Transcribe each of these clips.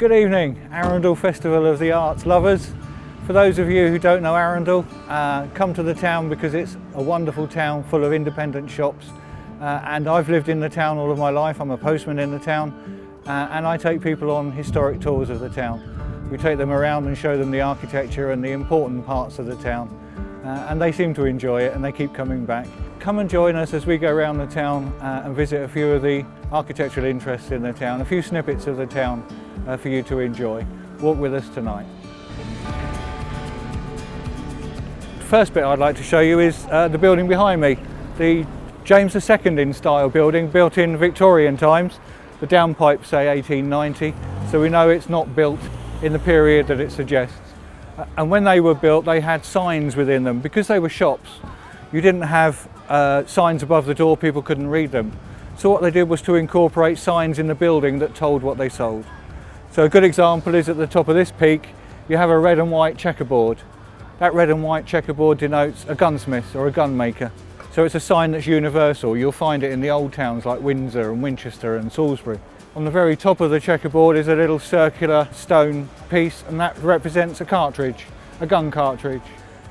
Good evening, Arundel Festival of the Arts lovers. For those of you who don't know Arundel, come to the town because it's a wonderful town full of independent shops. And I've lived in the town all of my life. I'm a postman in the town and I take people on historic tours of the town. We take them around and show them the architecture and the important parts of the town. And they seem to enjoy it and they keep coming back. Come and join us as we go around the town and visit a few of the architectural interests in the town, a few snippets of the town for you to enjoy. Walk with us tonight. The first bit I'd like to show you is the building behind me, the James II in style building, built in Victorian times. The downpipe say 1890, so we know it's not built in the period that it suggests. And when they were built, they had signs within them. Because they were shops, you didn't have signs above the door, people couldn't read them. So what they did was to incorporate signs in the building that told what they sold. So a good example is at the top of this peak, you have a red and white checkerboard. That red and white checkerboard denotes a gunsmith or a gun maker. So it's a sign that's universal. You'll find it in the old towns like Windsor and Winchester and Salisbury. On the very top of the checkerboard is a little circular stone piece, and that represents a cartridge, a gun cartridge.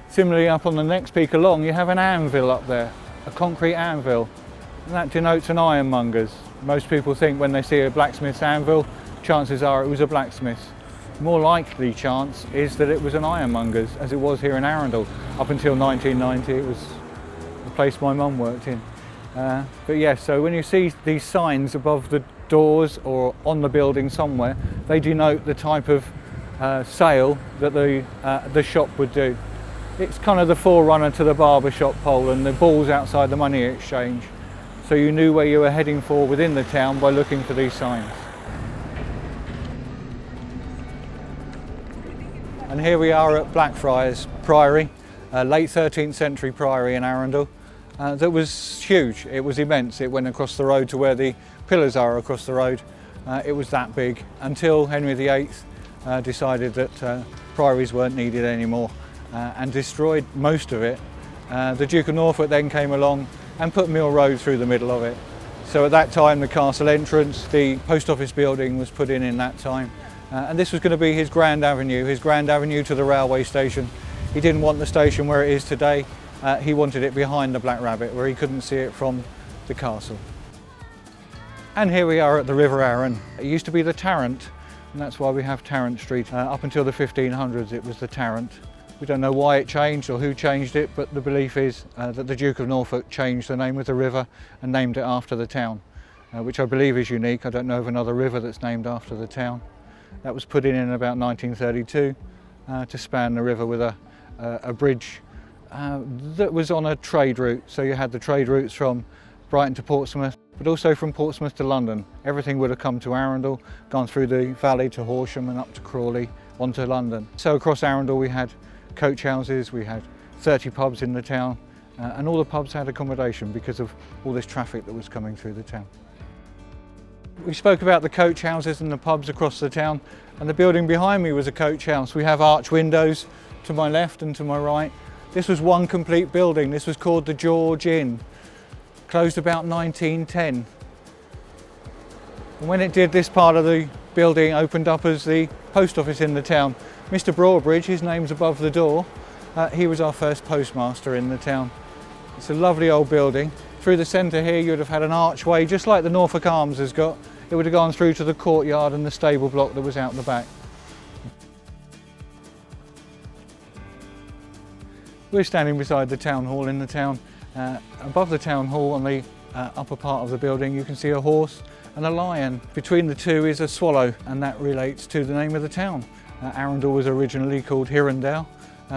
Similarly, up on the next peak along, you have an anvil up there, a concrete anvil, and that denotes an ironmonger's. Most people think when they see a blacksmith's anvil, chances are it was a blacksmith's. More likely chance is that it was an ironmonger's, as it was here in Arundel. Up until 1990, it was the place my mum worked in. But yes, so when you see these signs above the doors or on the building somewhere, they denote the type of sale that the shop would do. It's kind of the forerunner to the barber shop pole and the balls outside the money exchange. So you knew where you were heading for within the town by looking for these signs. And here we are at Blackfriars Priory, a late 13th century priory in Arundel. That was huge, it was immense. It went across the road to where the pillars are across the road. It was that big until Henry VIII decided that priories weren't needed anymore and destroyed most of it. The Duke of Norfolk then came along and put Mill Road through the middle of it. So at that time the castle entrance, the post office building was put in that time. And this was going to be his grand avenue to the railway station. He didn't want the station where it is today. He wanted it behind the Black Rabbit, where he couldn't see it from the castle. And here we are at the River Arun. It used to be the Tarrant, and that's why we have Tarrant Street. Up until the 1500s it was the Tarrant. We don't know why it changed or who changed it, but the belief is that the Duke of Norfolk changed the name of the river and named it after the town, which I believe is unique. I don't know of another river that's named after the town. That was put in about 1932 to span the river with a bridge that was on a trade route. So you had the trade routes from Brighton to Portsmouth, but also from Portsmouth to London. Everything would have come to Arundel, gone through the valley to Horsham and up to Crawley, onto London. So across Arundel we had coach houses, we had 30 pubs in the town, and all the pubs had accommodation because of all this traffic that was coming through the town. We spoke about the coach houses and the pubs across the town, and the building behind me was a coach house. We have arch windows to my left and to my right. This was one complete building. This was called the George Inn, closed about 1910. And when it did, this part of the building opened up as the post office in the town. Mr. Broadbridge, his name's above the door, he was our first postmaster in the town. It's a lovely old building. Through the centre here you'd have had an archway, just like the Norfolk Arms has got. It would have gone through to the courtyard and the stable block that was out the back. We're standing beside the town hall in the town. Above the town hall on the upper part of the building you can see a horse and a lion. Between the two is a swallow, and that relates to the name of the town. Arundel was originally called Hirondelle,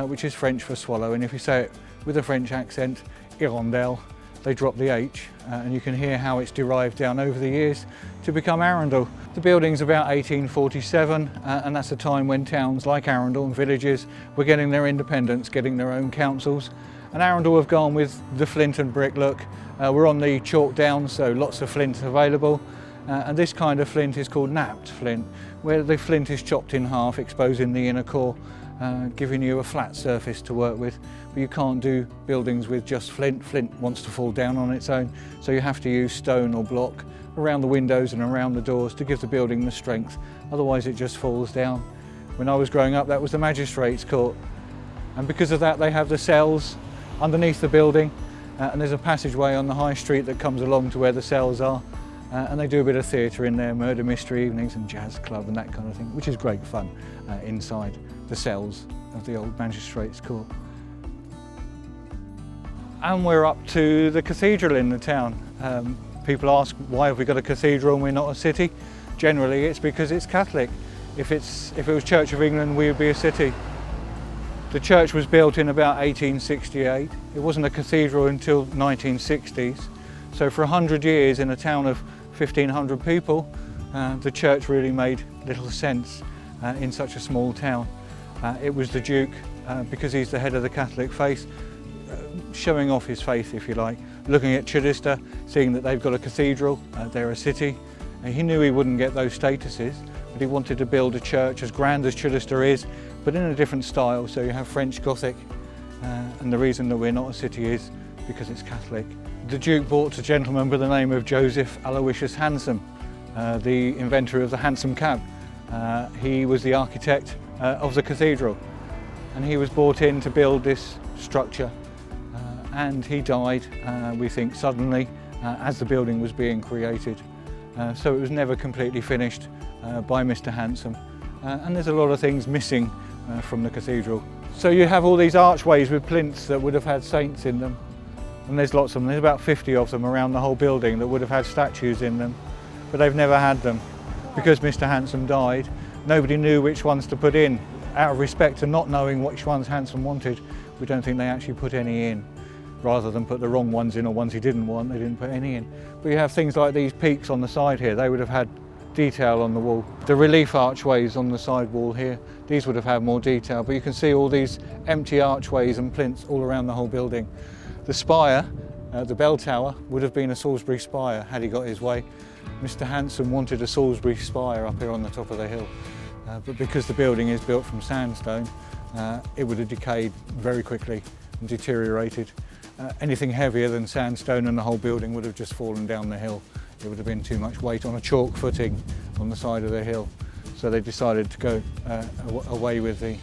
which is French for swallow, and if you say it with a French accent, Hirondelle, they drop the H, and you can hear how it's derived down over the years to become Arundel. The building's about 1847, and that's a time when towns like Arundel and villages were getting their independence, getting their own councils. And Arundel have gone with the flint and brick look. We're on the chalk downs, so lots of flint available. And this kind of flint is called napped flint, where the flint is chopped in half, exposing the inner core, giving you a flat surface to work with. But you can't do buildings with just flint. Flint wants to fall down on its own, so you have to use stone or block around the windows and around the doors to give the building the strength, otherwise it just falls down. When I was growing up, that was the magistrates' court, and because of that they have the cells underneath the building, and there's a passageway on the high street that comes along to where the cells are, and they do a bit of theatre in there, murder mystery evenings and jazz club and that kind of thing, which is great fun inside the cells of the old magistrates' court. And we're up to the cathedral in the town. People ask, why have we got a cathedral and we're not a city? Generally it's because it's Catholic. If it was Church of England, we would be a city. The church was built in about 1868. It wasn't a cathedral until 1960s. So for 100 years in a town of 1,500 people, the church really made little sense in such a small town. It was the Duke, because he's the head of the Catholic faith, showing off his faith, if you like, looking at Chichester, seeing that they've got a cathedral, they're a city. He knew he wouldn't get those statuses, but he wanted to build a church as grand as Chichester is, but in a different style. So you have French Gothic, and the reason that we're not a city is because it's Catholic. The Duke bought a gentleman by the name of Joseph Aloysius Hansom, the inventor of the hansom cab. He was the architect of the cathedral, and he was brought in to build this structure. And he died, we think, suddenly as the building was being created. So it was never completely finished by Mr. Hansom. And there's a lot of things missing from the cathedral. So you have all these archways with plinths that would have had saints in them. And there's lots of them. There's about 50 of them around the whole building that would have had statues in them. But they've never had them. Because Mr. Hansom died, nobody knew which ones to put in. Out of respect to not knowing which ones Hansom wanted, we don't think they actually put any in. Rather than put the wrong ones in or ones he didn't want, they didn't put any in. But you have things like these peaks on the side here, they would have had detail on the wall. The relief archways on the side wall here, these would have had more detail, but you can see all these empty archways and plinths all around the whole building. The spire, the bell tower, would have been a Salisbury spire had he got his way. Mr. Hansom wanted a Salisbury spire up here on the top of the hill, but because the building is built from sandstone, it would have decayed very quickly and deteriorated. Anything heavier than sandstone and the whole building would have just fallen down the hill. It would have been too much weight on a chalk footing on the side of the hill. So they decided to go away with the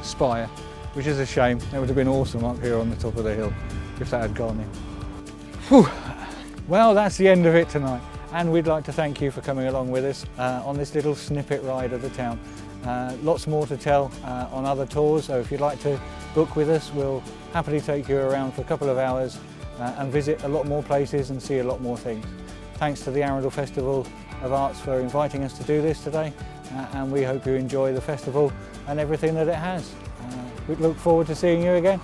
spire, which is a shame. It would have been awesome up here on the top of the hill if that had gone in. Whew. Well, that's the end of it tonight. And we'd like to thank you for coming along with us on this little snippet ride of the town. Lots more to tell on other tours, so if you'd like to book with us, we'll happily take you around for a couple of hours and visit a lot more places and see a lot more things. Thanks to the Arundel Festival of Arts for inviting us to do this today, and we hope you enjoy the festival and everything that it has. We look forward to seeing you again.